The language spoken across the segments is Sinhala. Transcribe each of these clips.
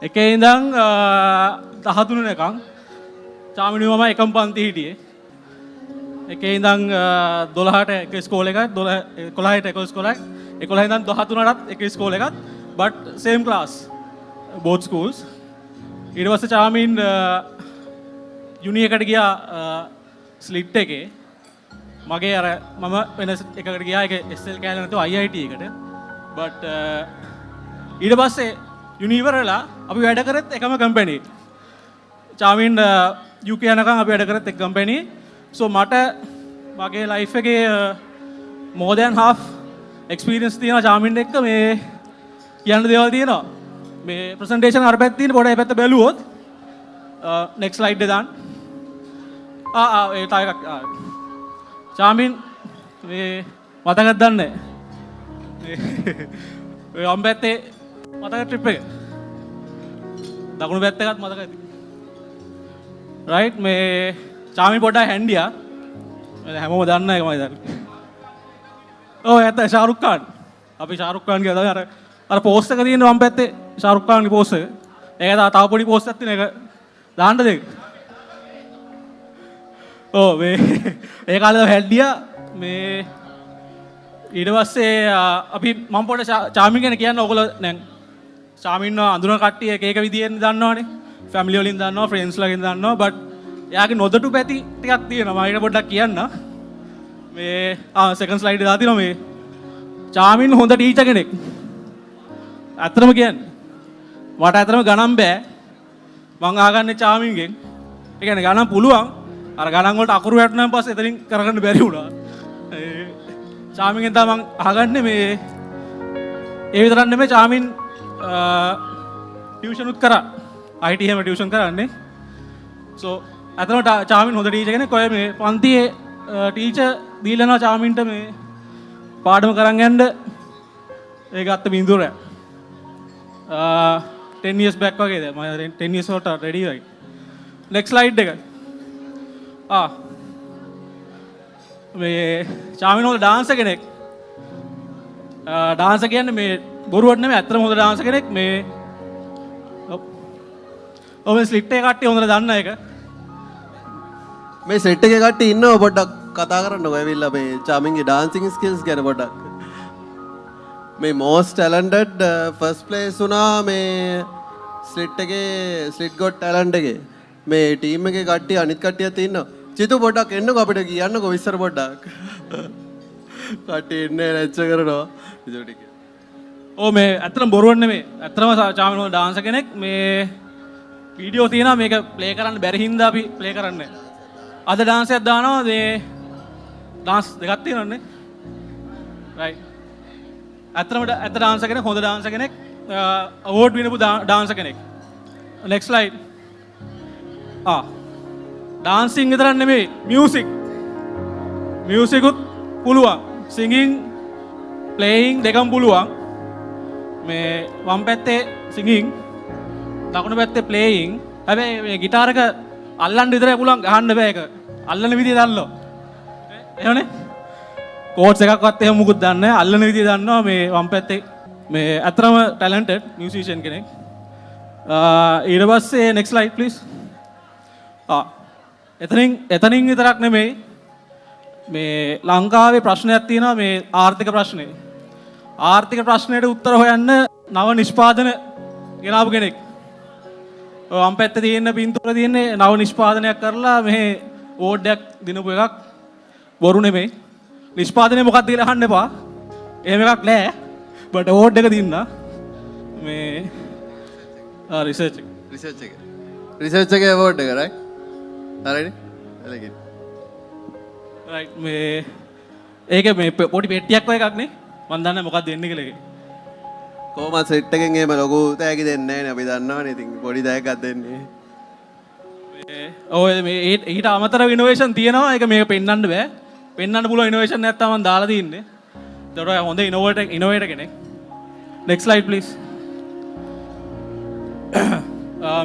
එකේ ඉඳන් 13 වෙනකන් චාමිනි මම එකම පන්ති හිටියේ. එකේ ඉඳන් 12ට එක ස්කෝල් එකක් 11ට එක ස්කෝල් එකක් 11 ඉඳන් 13ටත් එක ස්කෝල් එකක් but same class both schools. ඊට පස්සේ චාමින් යුනි එකට ගියා ස්ලිට් එකේ. මගේ අර මම වෙන එකකට ගියා ඒක SL කෑල්ල නැතුව IIT එකට. but ඊට පස්සේ යුනි ඉවරලා අපි වැඩ කරත් එකම කම්පැනි. චාමින් UK යනකම් අපි වැඩ කරත් එක කම්පැනි. so මට මගේ ලයිෆ් එකේ more than half experience තියෙනවා චාමින් එක්ක. මේ කියන්න දේවල් තියෙනවා. මේ ප්‍රසන්ටේෂන් අර පැත්තේ තියෙන පොඩ ඒ පැත්ත බැලුවොත් next slide එක දාන්න. ඒ තව එකක් චාමින් මේ මතකද දන්නේ ඔය වම් පැත්තේ මතක ට්‍රිප් එක දකුණු පැත්ත එකත් මතක ඇති රයිට්. මේ චාමින් පොඩ්ඩක් හැන්ඩියා හැමෝම දන්න එක මම හිතන්නේ. ඔව් ඇත්ත ෂාරුක් ખાන් අපි ෂාරුක් ખાන් කියලා තමයි අර පෝස්ට් එක තියෙන වම් පැත්තේ ෂාරුක් ખાන්ගේ පෝස්ට් එක. ඒක තව පොඩි පෝස්ට් එකක් තියෙන එක දාන්න දෙක. ඔව් මේ ඒ කාලේ හැන්ඩියා මේ ඊට පස්සේ අපි මම පොඩ චාමින් ගැන කියන්න. ඔයගොල්ලෝ දැන් චාමින්ව අඳුන කට්ටිය එක එක විදිහෙන් දන්නවනේ. ෆැමිලි වලින් දන්නවා, ෆ්‍රෙන්ඩ්ස් ලගෙන් දන්නවා. බට් එයාගේ නොදොටු පැති ටිකක් තියෙනවා. මම ඒක පොඩ්ඩක් කියන්න. මේ සෙකන්ඩ් ස්ලයිඩ් එක දාලා තියෙනවා මේ චාමින් හොඳ ටීචර් කෙනෙක්. ඇත්තටම කියන්නේ මට ඇත්තටම ගණන් බෑ. මං අහගන්නේ චාමින්ගෙන්. ඒ කියන්නේ ගණන් පුළුවන්. අර ගණන් වලට අකුරු වැටුණාන් පස්සේ එතනින් කරගන්න බැරි වුණා. චාමින්ගෙන් තමයි මං අහගන්නේ මේ ඒ විතරක් නෙමෙයි චාමින් ටියුෂන් උත් කරා. IT හැම ටියුෂන් කරන්නේ. so අතන චාමින් හොඳ ටීචර් කෙනෙක්. ඔය මේ පන්තියේ ටීචර් දීලා යනවා චාමින්ට මේ පාඩම කරන් යන්න. ඒ ගත්ත බින්දුර 10 years back වගේ දැන් මම 10 years වලට ready වෙයි. next slide එක. මේ චාමින් හොඳ ඩාන්සර් කෙනෙක්. ඩාන්සර් කියන්නේ මේ බොරුවට නෙමෙයි ඇත්තටම හොඳ ඩාන්සර් කෙනෙක්. මේ ඔය ස්ලිට් එක කට්ටිය හොඳට දන්න එක. මේ සෙට් එකේ කට්ටිය ඉන්නව පොඩ්ඩක් කතා කරන්නකෝ ඇවිල්ලා මේ චාමින්ගේ ඩාන්සින් ස්කිල්ස් ගැන පොඩ්ඩක්. මේ most talented first place වුණා මේ ස්ලිට් එකේ ස්ලිට් ගොට් ටැලන්ට් එකේ. මේ ටීම් එකේ කට්ටිය අනිත් කට්ටියත් ඉන්නවා. චිතු පොඩ්ඩක් එන්නකෝ අපිට කියන්නකෝ විස්තර පොඩ්ඩක්. කට්ටිය ඉන්නේ නැච්ච කරනවා. චිතු ටික. ඔව් මේ ඇත්තටම බොරුවක් නෙමෙයි. ඇත්තටම චාමින් හොඳ ඩාන්සර් කෙනෙක්. මේ වීඩියෝ තියෙනවා මේක ප්ලේ කරන්න බැරි හින්දා අපි ප්ලේ කරන්නේ. අද ඩාන්ස් එකක් දානවා. මේ ඩාන්ස් දෙකක් තියෙනවනේ. රයිට්. ඇත්තටම ඇත්ත ඩාන්සර් කෙනෙක්, හොඳ ඩාන්සර් කෙනෙක්, අවෝඩ් විනපු ඩාන්සර් කෙනෙක්. next slide. ඩාන්සින් විතරක් නෙමෙයි මියුසික් උත් පුළුවන්. සිංගින් ප්ලේයින් දෙකම පුළුවන්. මේ වම් පැත්තේ සිංගින් දකුණු පැත්තේ ප්ලේයින්. හැබැයි මේ গিitar එක අල්ලන්න විතරයි පුළුවන්, ගහන්න බෑ ඒක. අල්ලන විදිය දන්නෝ. එහෙමනේ. කෝඩ්ස් එකක්වත් එහෙම මුකුත් දන්නේ නැහැ. අල්ලන විදිය දන්නවා. මේ වම් පැත්තේ මේ අතරම ටැලන්ටඩ් මියුසිෂියන් කෙනෙක්. ඊට පස්සේ next slide please. එතනින් විතරක් නෙමෙයි මේ ලංකාවේ ප්‍රශ්නයක් තියෙනවා මේ ආර්ථික ප්‍රශ්නේ. ආර්ථික ප්‍රශ්නයට උත්තර හොයන්න නව නිෂ්පාදන ගෙනාවු කෙනෙක්. වම් පැත්තේ තියෙන පින්තූර තියෙන්නේ නව නිෂ්පාදනයක් කරලා මේ ඕඩ්ඩයක් දිනපු එකක්. බොරු නෙමෙයි. නිෂ්පාදනය මොකක්ද කියලා අහන්න එපා. එහෙම එකක් නෑ. බට් ඕඩ් එක දින්නා. මේ රිසර්ච් එකේ අවෝඩ් එක right? හරිනේ. එලකින්. right මේ ඒක මේ පොඩි පෙට්ටියක් වගේ එකක් නේ. මම දන්නේ මොකක්ද දෙන්නේ කියලා ඒක. කොහොමද සෙට් එකෙන් එහෙම ලොකු තෑගි දෙන්නේ නැහැ නේ. අපි දන්නවනේ ඉතින් පොඩි තෑග්ගක් දෙන්නේ. ඔය මේ ඊට අමතරව ඉනෝවේෂන් තියෙනවා. ඒක මේක පෙන්වන්න බෑ. පෙන්වන්න පුළුවන් ඉනෝවේෂන් නැත්තම් මම දාලා තින්නේ. ඒතකොට හොඳ ඉනෝවේටර් කෙනෙක්. next slide please.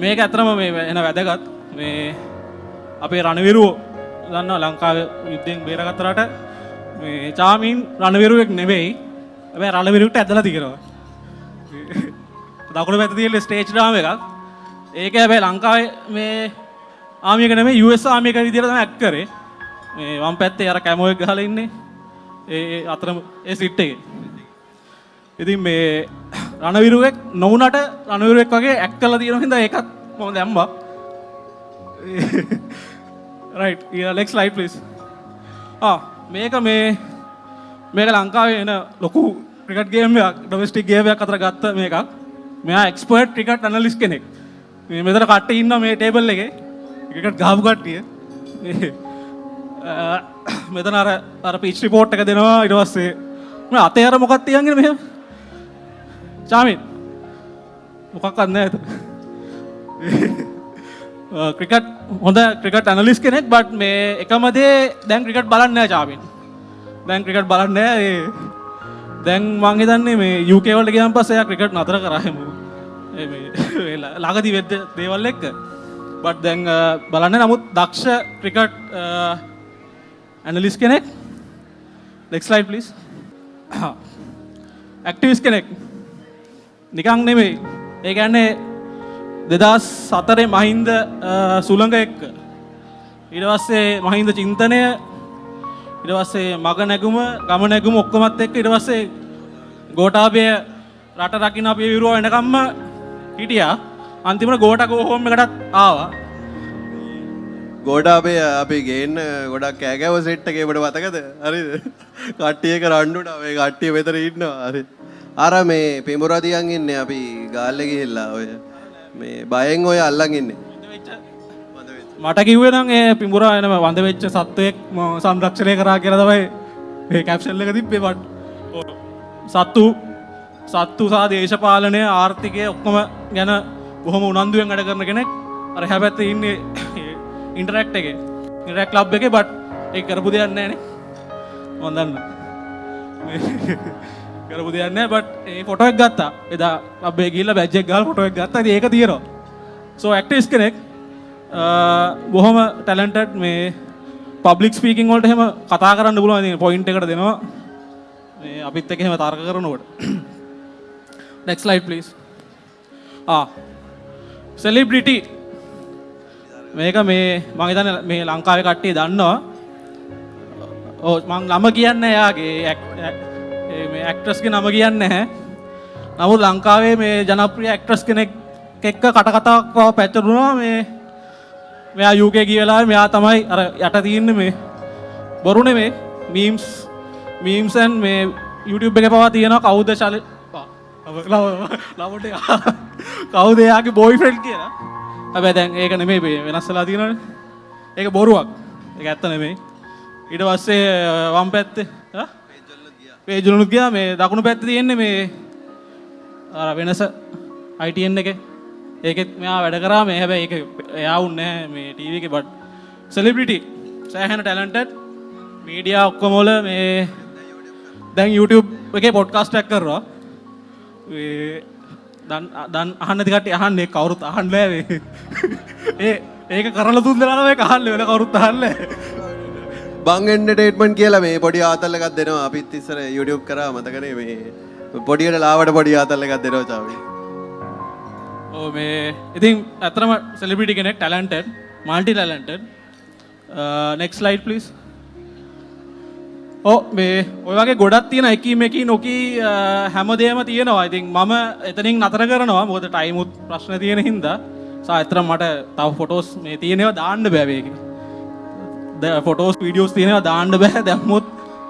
මේක ඇත්තටම මේ එන වැදගත්. මේ අපේ රණවිරුවෝ දන්නවා ලංකාවේ යුද්ධයෙන් බේරගත්තට මේ චාමින් රණවිරුවෙක් නෙවෙයි. හැබැයි රණවිරුවෙක්ට ඇදලා තියෙනවා. දකුණු පැත්තේ තියෙන ස්ටේජ් ඩ්‍රාමා එකක්. ඒක හැබැයි ලංකාවේ මේ ආමි එක නෙමෙයි US ආමි එක විදියට තමයි ඇක්ට් කරේ. මේ වම් පැත්තේ අර කැමෝ එක ගහලා ඉන්නේ. ඒ අතරම ඒ සිට් එකේ. ඉතින් මේ රණවිරුවෙක් නොවුනට රණවිරුවෙක් වගේ ඇක්ට් කරලා තියෙන හින්දා ඒකත් මම දැම්මා. right, yeah, next slide please. මේක ලංකාවේ එන ලොකු ක්‍රිකට් ගේම් එකක්, ඩොමෙස්ටික් ගේම් එකක් අතර ගත්ත මේකක්. මෙයා එක්ස්පර්ට් ක්‍රිකට් ඇනලිස්ට් කෙනෙක්. මේ මෙතන කට්ටිය ඉන්නවා මේ ටේබල් එකේ. ක්‍රිකට් ගහපු කට්ටිය. මෙතන අර පිච් රිපෝට් එක දෙනවා. ඊට පස්සේ මේ අතේ අර මොකක්ද තියන්නේ මෙහෙම? චාමින් මොකක්වත් නැහැ. ක්‍රිකට් හොඳ ක්‍රිකට් ඇනලිස්ට් කෙනෙක් බට් මේ එකම දේ දැන් ක්‍රිකට් බලන්නේ නැහැ චාමින්. දැන් ක්‍රිකට් බලන්නේ නැහැ. දැන් මං හිතන්නේ මේ UK වලට ගියාන් පස්සේ එයා ක්‍රිකට් නතර කරා හැම මේ ළඟදී වෙද්ද දේවල් එක්ක. බට් දැන් බලන්නේ නමුත් දක්ෂ ක්‍රිකට් ඇනලිස්ට් කෙනෙක්. next slide please. ඇක්ටිවිස්ට් කෙනෙක්. නිකන් නෙමෙයි. ඒ කියන්නේ 2004 මහින්ද සුළඟ එක්ක ඊට පස්සේ මහින්ද චින්තනය ඊට පස්සේ මග නැගුම ගම නැගුම ඔක්කොමත් එක්ක ඊට පස්සේ ගෝඨාභය රට රකින්න අපි විරුව වෙනකම්ම හිටියා. අන්තිමට ගෝඨා හෝම් එකටත් ආවා. ගෝඨාභය අපි ගේන්න ගොඩක් කෑගෑව සෙට් එකේ ඔබට මතකද? හරිද? කට්ටිය එක රණ්ඩුනා මේ කට්ටිය මෙතන ඉන්නවා. හරි. අර මේ පිඹුරදියන් ඉන්නේ අපි ගාල්ලේ ගිහිල්ලා ඔය මේ බයෙන් ඔය අල්ලන් ඉන්නේ. මට කිව්වේ නම් ඒ පිඹුරා එනම වඳ වෙච්ච සත්වයෙක් සංරක්ෂණය කරා කියලා තමයි මේ කැප්ෂන් එක තිබ්බේ. බට් සත්තු සහ දේශපාලනය ආර්ථිකය ඔක්කොම ගැන බොහොම උනන්දුවෙන් වැඩ කරන කෙනෙක්. අර එහා පැත්තේ ඉන්නේ ඉන්ටරැක්ට් එකේ ඉන්ටරැක්ට් ක්ලබ් එකේ බට් ඒක කරපු දෙයක් නැහැ නේ. මම දන්නවා. කරපු දෙයක් නැහැ බට් ඒ ෆොටෝ එක ගත්තා. එදා ක්ලබ් එකේ ගිහිල්ලා බැජ් එක ගහලා ෆොටෝ එක ගත්තා. ඉතින් ඒක තියෙනවා. සෝ ඇක්ටිවිස්ට් කෙනෙක්. බොහොම ටැලන්ටඩ් මේ පබ්ලික් ස්පීකින් වලට එහෙම කතා කරන්න පුළුවන්. ඉතින් පොයින්ට් එකට දෙනවා. මේ අපිත් එක්ක එහෙම තර්ක කරනකොට. next slide please. celebrity. මේක මේ මම හිතන්නේ මේ ලංකාවේ කට්ටිය දන්නවා. ඔව් මම නම කියන්නේ එයාගේ මේ ඇක්ට්‍රස්ගේ නම කියන්නේ නැහැ. නමුත් ලංකාවේ මේ ජනප්‍රිය ඇක්ට්‍රස් කෙනෙක් එක්ක කට කතාවක් පැචරුණා. මෙයා UK ගිය වෙලාවේ මෙයා තමයි අර යට තියෙන්නේ මේ බොරු නෙමේ මීම්ස් and මේ YouTube එකේ පවා තියෙනවා කවුද කවුද එයාගේ බොයිෆ්‍රෙන්ඩ් කියලා. හැබැයි දැන් ඒක නෙමෙයි වෙනස් වෙලා තියෙනවනේ. ඒක බොරුවක්. ඒක ඇත්ත නෙමෙයි. ඊට පස්සේ වම් පැත්තේ පේජ් වලුත් ගියා. මේ දකුණු පැත්තේ තියෙන්නේ මේ අර වෙනස ITN එකේ. ඒකෙත් මෙයා වැඩ කරා. මේ හැබැයි ඒක එයා වුන්නේ නැහැ මේ ටීවී එකේ. බට් සෙලිබ්‍රිටි සෑහෙන ටැලන්ටඩ් මීඩියා ඔක්කොම වල මේ දැන් YouTube එකේ පොඩ්කාස්ට් එකක් කරනවා. දැන් අහන්න ති කට්ටිය අහන්නේ කවුරුත් අහන්නේ නැහැ. ඒක කරලා තුන් දෙනා නම් ඒක අහන්නේ වෙන කවුරුත් අහන්නේ නැහැ. බං එන්ටර්ටේන්මන්ට් කියලා මේ පොඩි ආතල් එකක් දෙනවා. අපිත් ඉස්සර YouTube කරා මතකනේ මේ පොඩියට ලාවට පොඩි ආතල් එකක් දෙනවා චාවි. මේ ඉතින් ඇත්තටම සෙලිබ්‍රිටි කෙනෙක් talented multi talented. next slide please. මේ ඔය වගේ ගොඩක් තියෙන එකී නොකී හැමදේම තියෙනවා. ඉතින් මම එතනින් නතර කරනවා මොකද ටයිමුත් ප්‍රශ්න තියෙන හින්දා. ඇත්තටම මට තව ෆොටෝස් මේ තියෙනවා දාන්න බෑ මේකේ. ෆොටෝස් වීඩියෝස් තියෙනවා දාන්න බෑ. දැම්මොත්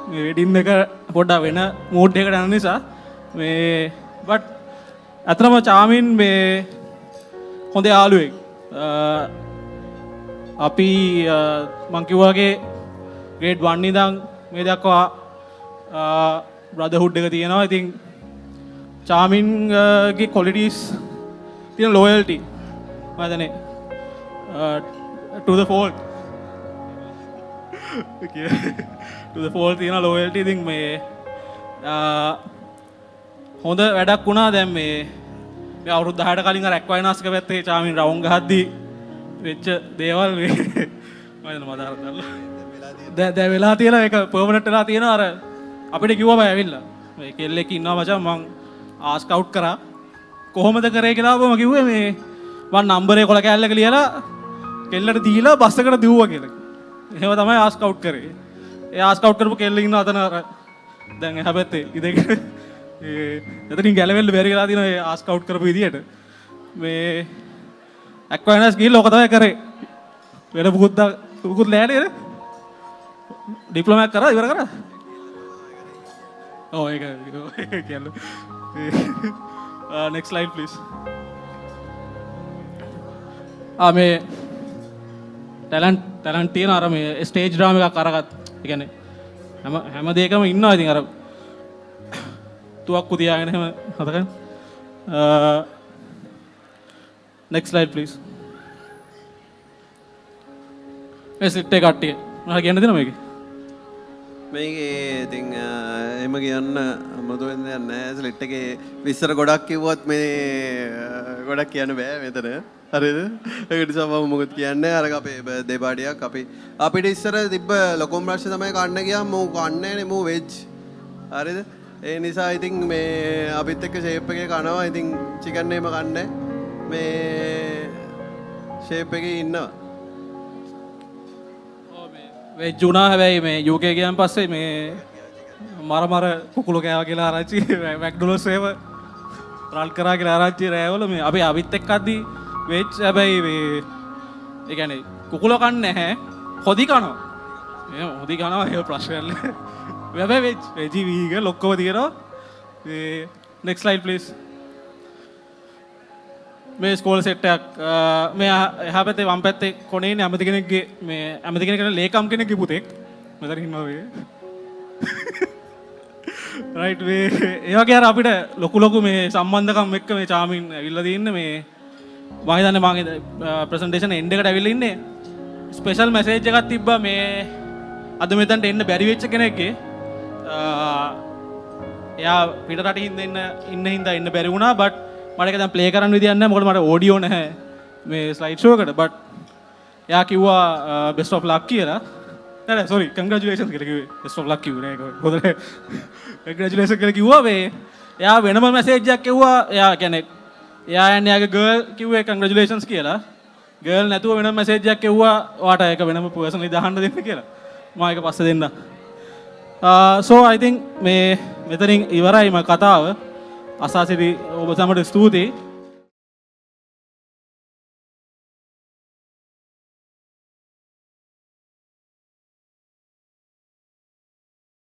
මේ වෙඩින් එක පොඩ්ඩක් වෙන මූඩ් එකකට යන නිසා මේ බට් ඇත්තටම චාමින් මේ හොඳ යාළුවෙක්. අපි මං කිව්වා වගේ grade 1 ඉඳන් මේ දක්වා බ්‍රදර්හුඩ් එක තියෙනවා. ඉතින් චාමින්ගේ qualities තියෙන loyalty මම හිතන්නේ to the fault to the fault තියෙන loyalty. ඉතින් මේ හොඳ වැඩක් වුණා. දැන් මේ අවුරුදු 10කට කලින් අර ඇක්වයිනාස්ක පැත්තේ චාමින් රවුම් ගහද්දි වෙච්ච දේවල් මේ මම මදාර කරලා දැන් වෙලා තියෙනවා. ඒක පර්මනන්ට් වෙලා තියෙනවා. අර අපිට කිව්වා බය ඇවිල්ලා මේ කෙල්ලෙක් ඉන්නවා මචං මං ආස්ක් අවුට් කරා කොහොමද කරේ කියලා මම කිව්වේ මේ මම නම්බරේ කොල කෑල්ලක ලියලා කෙල්ලට දීලා බස් එකට දිව්වා කියලා. එහෙම තමයි ආස්ක් අවුට් කරේ. ඒ ආස්ක් අවුට් කරපු කෙල්ල ඉන්න අතන අර දැන් එහා පැත්තේ ඉඳගෙන එතනින් ගැලවෙන්න බැරි වෙලා තියෙනවා ඒ ආස්ක් අවුට් කරපු විදියට. මේ ඇක්වයිනස් ගිහිල්ලා ඔක තමයි කරේ. වෙන පුකුත් නෑ නේද? ඩිප්ලෝමා කරා ඉවර කරා. ඔව් ඒක කියන්න. next slide please. මේ ටැලන්ට් තියෙන අර මේ ස්ටේජ් ඩ්‍රාමා එකක් අරගත්. ඒ කියන්නේ හැම දෙයකම ඉන්නවා ඉතින් අර තුවක්කු තියාගෙන එහෙම හදගන්න. next slide please. මේ සිට් එක කට්ටිය. මොනවද කියන්න දෙනව මේකේ? මේකේ ඉතින් එහෙම කියන්න අමුතු වෙන දෙයක් නැහැ. ස්ලිට් එකේ විස්තර ගොඩක් කිව්වොත් මේ ගොඩක් කියන්න බෑ මෙතන. හරිද? ඒක නිසා මම මොකද කියන්නේ අර අපේ බර්ත්ඩේ පාටියක් අපිට ඉස්සර තිබ්බ ලොකුම ප්‍රශ්නේ තමයි කන්න ගියාම මෝ කන්නේ නේ මෝ වෙජ්. හරිද? ඒ නිසා ඉතින් මේ අපිත් එක්ක ෂේප් එකේ කනවා. ඉතින් චිකන් එහෙම කන්නේ මේ ෂේප් එකේ ඉන්නවා. වෙජ් වුණා හැබැයි මේ UK ගියන් පස්සේ මේ මර කුකුළු කෑවා කියලා ආරච්චි මැක්ඩොනල්ඩ්ස් ඒව රන් කරා කියලා ආරච්චි රෑවල මේ අපි අවිත් එක්ක අද්දි වෙජ් හැබැයි මේ ඒ කියන්නේ කුකුළු කන්නේ නැහැ හොදි කනවා. එහෙනම් හොදි කනවා ඒක ප්‍රශ්නයක් නෑ. හැබැයි වෙජ් වීගන් ඔක්කොම තියෙනවා. මේ next slide please. මේ ස්කෝල් සෙට් එකක් මේ එහා පැත්තේ වම් පැත්තේ කොනේ ඉන්නේ ඇමති කෙනෙක්ගේ මේ ඇමති කෙනෙක් ලේකම් කෙනෙක්ගේ පුතෙක් මෙතන ඉන්නවා මේ රයිට් මේ ඒ වගේ අර අපිට ලොකු මේ සම්බන්ධකම් එක්ක මේ චාමින් ඇවිල්ලා තින්නේ මේ මම හිතන්නේ මගේ ප්‍රසන්ටේෂන් එන්ඩ් එකට ඇවිල්ලා ඉන්නේ ස්පෙෂල් මැසේජ් එකක් තිබ්බා මේ අද මෙතනට එන්න බැරි වෙච්ච කෙනෙක්ගේ එයා පිටරට ඉන්න හින්දා එන්න බැරි වුණා බට් මට ඒක දැන් ප්ලේ කරන්න විදියක් නැහැ මොකද මට ඔඩියෝ නැහැ මේ ස්ලයිඩ් ෂෝ එකට බට් එයා කිව්වා බෙස්ට් ඔෆ් ලක් කියලා නෑ සෝරි කන්ග්‍රැචුලේෂන්ස් කියලා කිව්වේ බෙස්ට් ඔෆ් ලක් කිව්වේ නෑ ඒක හොඳ නෑ කන්ග්‍රැචුලේෂන් කියලා කිව්වා මේ එයා වෙනම මැසේජ් එකක් කිව්වා එයා කියන්නේ එයා යන්නේ එයාගේ ගර්ල් කිව්වේ කන්ග්‍රැචුලේෂන්ස් කියලා ගර්ල් නැතුව වෙනම මැසේජ් එකක් කිව්වා ඔයාට ඒක වෙනම පර්සනලි දාන්න දෙන්න කියලා මම ඒක පස්සේ දෙන්න so I think මේ මෙතනින් ඉවරයි මම කතාව අසාසිරි ඔබ සමට ස්තුතියි